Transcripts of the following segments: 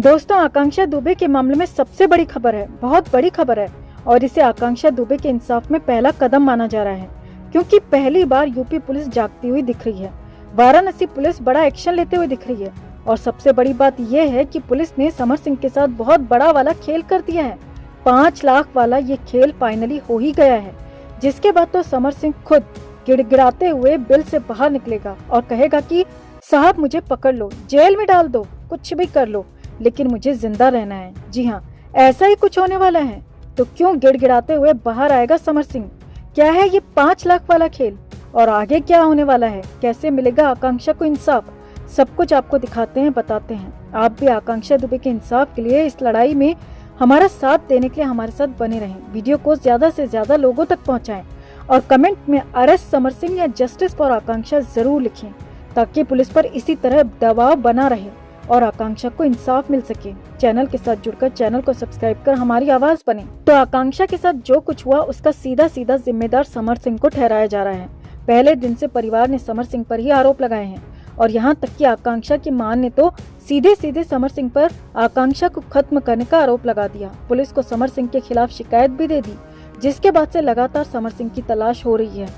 दोस्तों, आकांक्षा दुबे के मामले में सबसे बड़ी खबर है, बहुत बड़ी खबर है और इसे आकांक्षा दुबे के इंसाफ में पहला कदम माना जा रहा है, क्योंकि पहली बार यूपी पुलिस जागती हुई दिख रही है। वाराणसी पुलिस बड़ा एक्शन लेते हुए दिख रही है और सबसे बड़ी बात यह है कि पुलिस ने समर सिंह के साथ बहुत बड़ा वाला खेल कर दिया है। 5 लाख वाला ये खेल फाइनली हो ही गया है, जिसके बाद तो समर सिंह खुद गिड़गिड़ाते हुए बिल से बाहर निकलेगा और कहेगा कि साहब मुझे पकड़ लो, जेल में डाल दो, कुछ भी कर लो, लेकिन मुझे जिंदा रहना है। जी हाँ, ऐसा ही कुछ होने वाला है। तो क्यों गिड़गिड़ाते हुए बाहर आएगा समर सिंह? क्या है ये 5 लाख वाला खेल और आगे क्या होने वाला है? कैसे मिलेगा आकांक्षा को इंसाफ? सब कुछ आपको दिखाते हैं, बताते हैं। आप भी आकांक्षा दुबे के इंसाफ के लिए इस लड़ाई में हमारा साथ देने के लिए हमारे साथ बने रहें। वीडियो को ज्यादा से ज्यादा लोगों तक पहुँचाएं और कमेंट में अरेस्ट समर सिंह या जस्टिस फॉर आकांक्षा जरूर लिखें, ताकि पुलिस पर इसी तरह दबाव बना रहे और आकांक्षा को इंसाफ मिल सके। चैनल के साथ जुड़कर चैनल को सब्सक्राइब कर हमारी आवाज बने। तो आकांक्षा के साथ जो कुछ हुआ उसका सीधा सीधा जिम्मेदार समर सिंह को ठहराया जा रहा है। पहले दिन से परिवार ने समर सिंह पर ही आरोप लगाए हैं और यहाँ तक कि आकांक्षा की मां ने तो सीधे सीधे समर सिंह पर आकांक्षा को खत्म करने का आरोप लगा दिया। पुलिस को समर सिंह के खिलाफ शिकायत भी दे दी, जिसके बाद से लगातार समर सिंह की तलाश हो रही है।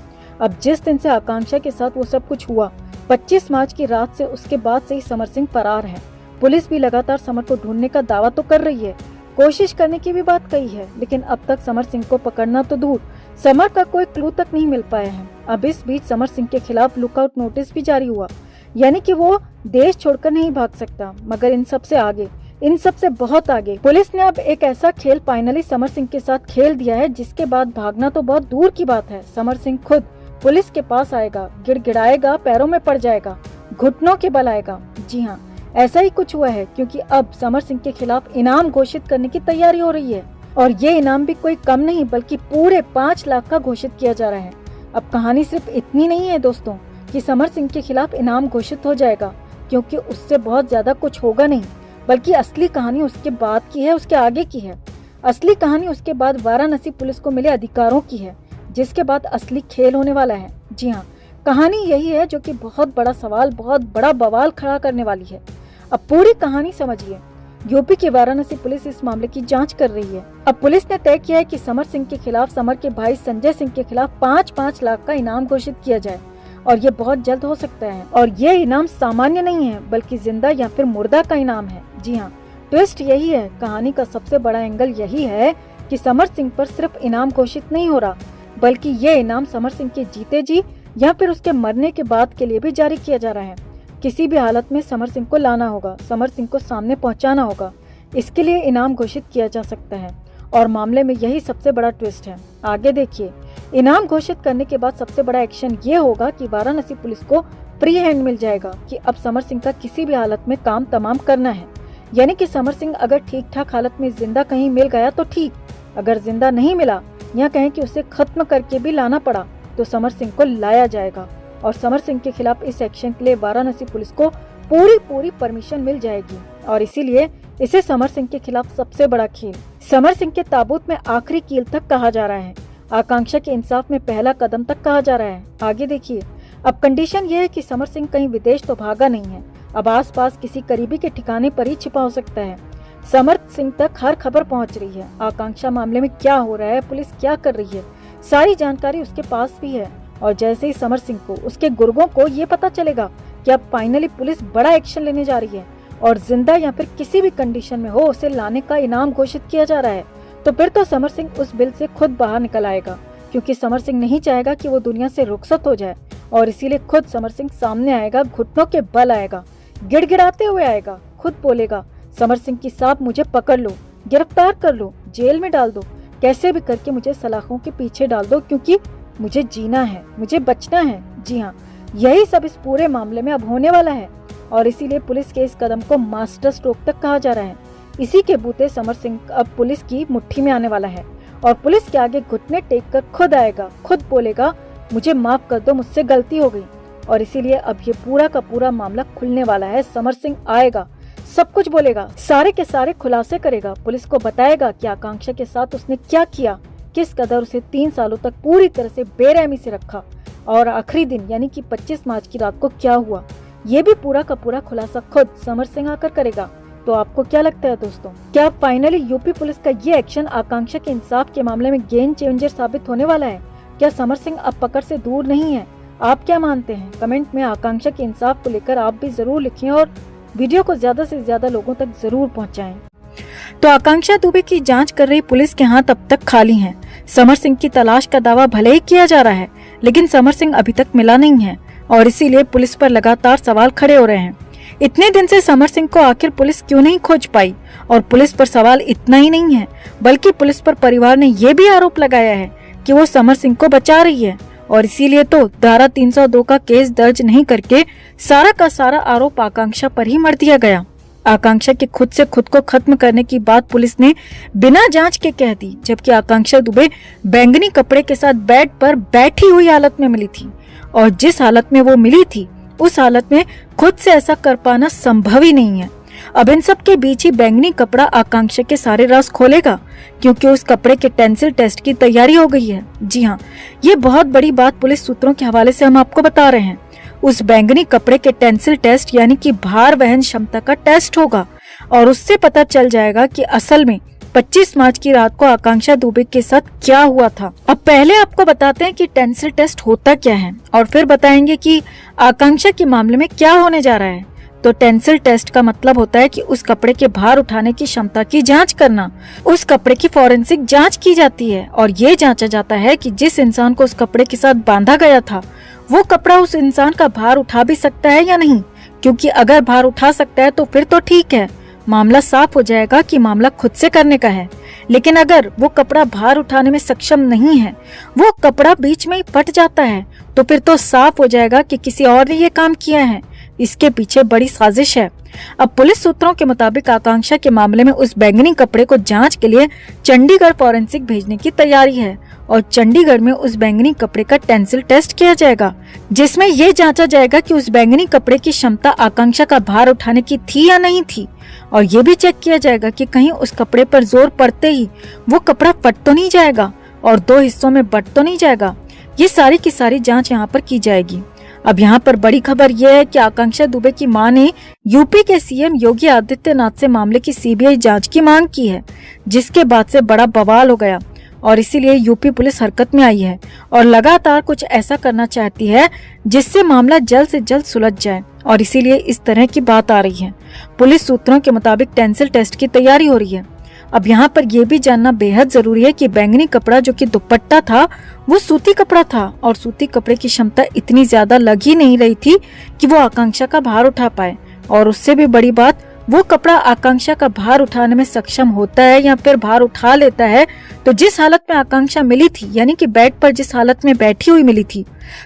अब जिस दिन से आकांक्षा के साथ वो सब कुछ हुआ, 25 मार्च की रात से, उसके बाद से ही समर सिंह फरार है। पुलिस भी लगातार समर को ढूंढने का दावा तो कर रही है, कोशिश करने की भी बात कही है, लेकिन अब तक समर सिंह को पकड़ना तो दूर, समर का कोई क्लू तक नहीं मिल पाया है। अब इस बीच समर सिंह के खिलाफ लुकआउट नोटिस भी जारी हुआ, यानी कि वो देश छोड़कर नहीं भाग सकता। मगर इन सब से आगे, इन सब से बहुत आगे, पुलिस ने अब एक ऐसा खेल फाइनली समर सिंह के साथ खेल दिया है, जिसके बाद भागना तो बहुत दूर की बात है। समर सिंह खुद पुलिस के पास आएगा, गिड़गिड़ाएगा, पैरों में पड़ जाएगा, घुटनों के बल आएगा। जी हाँ, ऐसा ही कुछ हुआ है, क्योंकि अब समर सिंह के खिलाफ इनाम घोषित करने की तैयारी हो रही है और ये इनाम भी कोई कम नहीं बल्कि पूरे 5 लाख का घोषित किया जा रहा है। अब कहानी सिर्फ इतनी नहीं है दोस्तों कि समर सिंह के खिलाफ इनाम घोषित हो जाएगा, क्योंकि उससे बहुत ज्यादा कुछ होगा नहीं, बल्कि असली कहानी उसके बाद की है, उसके आगे की है। असली कहानी उसके बाद वाराणसी पुलिस को मिले अधिकारों की है, जिसके बाद असली खेल होने वाला है। जी हाँ, कहानी यही है जो कि बहुत बड़ा सवाल, बहुत बड़ा बवाल खड़ा करने वाली है। अब पूरी कहानी समझिए। यूपी की वाराणसी पुलिस इस मामले की जांच कर रही है। अब पुलिस ने तय किया है कि समर सिंह के खिलाफ, समर के भाई संजय सिंह के खिलाफ 5-5 लाख का इनाम घोषित किया जाए और ये बहुत जल्द हो सकता है। और ये इनाम सामान्य नहीं है, बल्कि जिंदा या फिर मुर्दा का इनाम है। जी हाँ, ट्विस्ट यही है, कहानी का सबसे बड़ा एंगल यही है कि समर सिंह पर सिर्फ इनाम घोषित नहीं हो रहा, बल्कि ये इनाम समर सिंह के जीते जी या फिर उसके मरने के बाद के लिए भी जारी किया जा रहा है। किसी भी हालत में समर सिंह को लाना होगा, समर सिंह को सामने पहुंचाना होगा, इसके लिए इनाम घोषित किया जा सकता है और मामले में यही सबसे बड़ा ट्विस्ट है। आगे देखिए, इनाम घोषित करने के बाद सबसे बड़ा एक्शन ये होगा कि वाराणसी पुलिस को फ्री हैंड मिल जाएगा कि अब समर सिंह का किसी भी हालत में काम तमाम करना है। यानी कि समर सिंह अगर ठीक ठाक हालत में जिंदा कहीं मिल गया तो ठीक, अगर जिंदा नहीं मिला या कहें कि उसे खत्म करके भी लाना पड़ा तो समर सिंह को लाया जाएगा और समर सिंह के खिलाफ इस एक्शन के लिए वाराणसी पुलिस को पूरी परमिशन मिल जाएगी और इसीलिए इसे समर सिंह के खिलाफ सबसे बड़ा खेल, समर सिंह के ताबूत में आखिरी कील तक कहा जा रहा है, आकांक्षा के इंसाफ में पहला कदम तक कहा जा रहा है। आगे देखिए, अब कंडीशन ये है कि समर सिंह कहीं विदेश तो भागा नहीं है, अब आसपास किसी करीबी के ठिकाने पर ही छिपा हो सकता है। समर सिंह तक हर खबर पहुंच रही है, आकांक्षा मामले में क्या हो रहा है, पुलिस क्या कर रही है, सारी जानकारी उसके पास भी है। और जैसे ही समर सिंह को, उसके गुर्गों को ये पता चलेगा कि अब फाइनली पुलिस बड़ा एक्शन लेने जा रही है और जिंदा या फिर किसी भी कंडीशन में हो उसे लाने का इनाम घोषित किया जा रहा है, तो फिर तो समर सिंह उस बिल से खुद बाहर निकल आएगा, क्योंकि समर सिंह नहीं चाहेगा कि वो दुनिया से रुखसत हो जाए और इसीलिए खुद समर सिंह सामने आएगा, घुटनों के बल आएगा, गिड़गिड़ाते हुए आएगा, खुद बोलेगा, समर सिंह की साहब मुझे पकड़ लो, गिरफ्तार कर लो, जेल में डाल दो, कैसे भी करके मुझे सलाखों के पीछे डाल दो, क्योंकि मुझे जीना है, मुझे बचना है। जी हाँ, यही सब इस पूरे मामले में अब होने वाला है और इसीलिए पुलिस के इस कदम को मास्टर स्ट्रोक तक कहा जा रहा है। इसी के बूते समर सिंह अब पुलिस की मुट्ठी में आने वाला है और पुलिस के आगे घुटने टेक कर खुद आएगा, खुद बोलेगा, मुझे माफ कर दो, मुझसे गलती हो गई। और इसीलिए अब ये पूरा का पूरा मामला खुलने वाला है। समर सिंह आएगा, सब कुछ बोलेगा, सारे के सारे खुलासे करेगा, पुलिस को बताएगा कि आकांक्षा के साथ उसने क्या किया, किस कदर उसे 3 सालों तक पूरी तरह से बेरहमी से रखा और आखिरी दिन यानी कि 25 मार्च की रात को क्या हुआ, ये भी पूरा का पूरा खुलासा खुद समर सिंह आकर करेगा। तो आपको क्या लगता है दोस्तों, क्या फाइनली यूपी पुलिस का ये एक्शन आकांक्षा के इंसाफ के मामले में गेम चेंजर साबित होने वाला है? क्या समर सिंह अब पकड़ से दूर नहीं है? आप क्या मानते हैं? कमेंट में आकांक्षा के इंसाफ को लेकर आप भी जरूर लिखें और वीडियो को ज्यादा से ज्यादा लोगों तक जरूर पहुंचाएं। तो आकांक्षा दुबे की जांच कर रही पुलिस के हाथ अब तक खाली हैं। समर सिंह की तलाश का दावा भले ही किया जा रहा है, लेकिन समर सिंह अभी तक मिला नहीं है और इसीलिए पुलिस पर लगातार सवाल खड़े हो रहे हैं। इतने दिन से समर सिंह को आखिर पुलिस क्यों नहीं खोज पाई? और पुलिस पर सवाल इतना ही नहीं है, बल्कि पुलिस पर परिवार ने ये भी आरोप लगाया है कि वो समर सिंह को बचा रही है और इसीलिए तो धारा 302 का केस दर्ज नहीं करके सारा का सारा आरोप आकांक्षा पर ही मर दिया गया। आकांक्षा के खुद से खुद को खत्म करने की बात पुलिस ने बिना जांच के कह दी, जबकि आकांक्षा दुबे बैंगनी कपड़े के साथ बेड पर बैठी हुई हालत में मिली थी और जिस हालत में वो मिली थी उस हालत में खुद से ऐसा कर पाना संभव ही नहीं है। अब इन सब के बीच ही बैंगनी कपड़ा आकांक्षा के सारे राज खोलेगा, क्योंकि उस कपड़े के टेंसिल टेस्ट की तैयारी हो गई है। जी हाँ, ये बहुत बड़ी बात पुलिस सूत्रों के हवाले से हम आपको बता रहे हैं। उस बैंगनी कपड़े के टेंसिल टेस्ट यानी कि भार वहन क्षमता का टेस्ट होगा और उससे पता चल जाएगा कि असल में 25 मार्च की रात को आकांक्षा दुबे के साथ क्या हुआ था। अब पहले आपको बताते हैं कि टेंसिल टेस्ट होता क्या है और फिर बताएंगे कि आकांक्षा के मामले में क्या होने जा रहा है। तो टेंसिल टेस्ट का मतलब होता है कि उस कपड़े के भार उठाने की क्षमता की जांच करना। उस कपड़े की फॉरेंसिक जांच की जाती है और ये जांचा जाता है कि जिस इंसान को उस कपड़े के साथ बांधा गया था वो कपड़ा उस इंसान का भार उठा भी सकता है या नहीं, क्योंकि अगर भार उठा सकता है तो फिर तो ठीक है, मामला साफ हो जाएगा कि मामला खुद से करने का है। लेकिन अगर वो कपड़ा भार उठाने में सक्षम नहीं है, वो कपड़ा बीच में ही फट जाता है, तो फिर तो साफ हो जाएगा कि किसी और ने ये काम किया है। इसके पीछे बड़ी साजिश है। अब पुलिस सूत्रों के मुताबिक आकांक्षा के मामले में उस बैंगनी कपड़े को जांच के लिए चंडीगढ़ फॉरेंसिक भेजने की तैयारी है और चंडीगढ़ में उस बैंगनी कपड़े का टेंसिल टेस्ट किया जाएगा, जिसमें ये जांचा जाएगा कि उस बैंगनी कपड़े की क्षमता आकांक्षा का भार उठाने की थी या नहीं थी। और ये भी चेक किया जाएगा कि कहीं उस कपड़े पर जोर पड़ते ही वो कपड़ा फट तो नहीं जाएगा और दो हिस्सों में बट तो नहीं जाएगा। ये सारी की सारी जांच यहाँ पर की जाएगी। अब यहाँ पर बड़ी खबर यह है कि आकांक्षा दुबे की मां ने यूपी के सीएम योगी आदित्यनाथ से मामले की सीबीआई जांच की मांग की है, जिसके बाद से बड़ा बवाल हो गया और इसीलिए यूपी पुलिस हरकत में आई है और लगातार कुछ ऐसा करना चाहती है जिससे मामला जल्द से जल्द सुलझ जाए और इसीलिए इस तरह की बात आ रही है। पुलिस सूत्रों के मुताबिक टेंसिल टेस्ट की तैयारी हो रही है। अब यहाँ पर यह भी जानना बेहद जरूरी है कि बैंगनी कपड़ा जो कि दुपट्टा था वो सूती कपड़ा था और सूती कपड़े की क्षमता इतनी ज्यादा लग ही नहीं रही थी कि वो आकांक्षा का भार उठा पाए। और उससे भी बड़ी बात, वो कपड़ा आकांक्षा का भार उठाने में सक्षम होता है या फिर भार उठा लेता है तो जिस हालत में आकांक्षा मिली थी, यानी कि बेड पर जिस हालत में बैठी हुई मिली थी,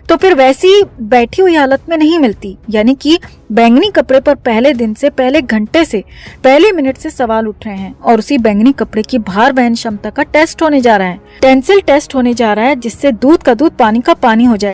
तो फिर वैसी बैठी हुई हालत में नहीं मिलती। यानी कि बैंगनी कपड़े पर पहले दिन से, पहले घंटे से, पहले मिनट से सवाल उठ रहे हैं और उसी बैंगनी कपड़े की भार वहन क्षमता का टेस्ट होने जा रहा है, टेंसिल टेस्ट होने जा रहा है, जिससे दूध का दूध पानी का पानी हो जाए।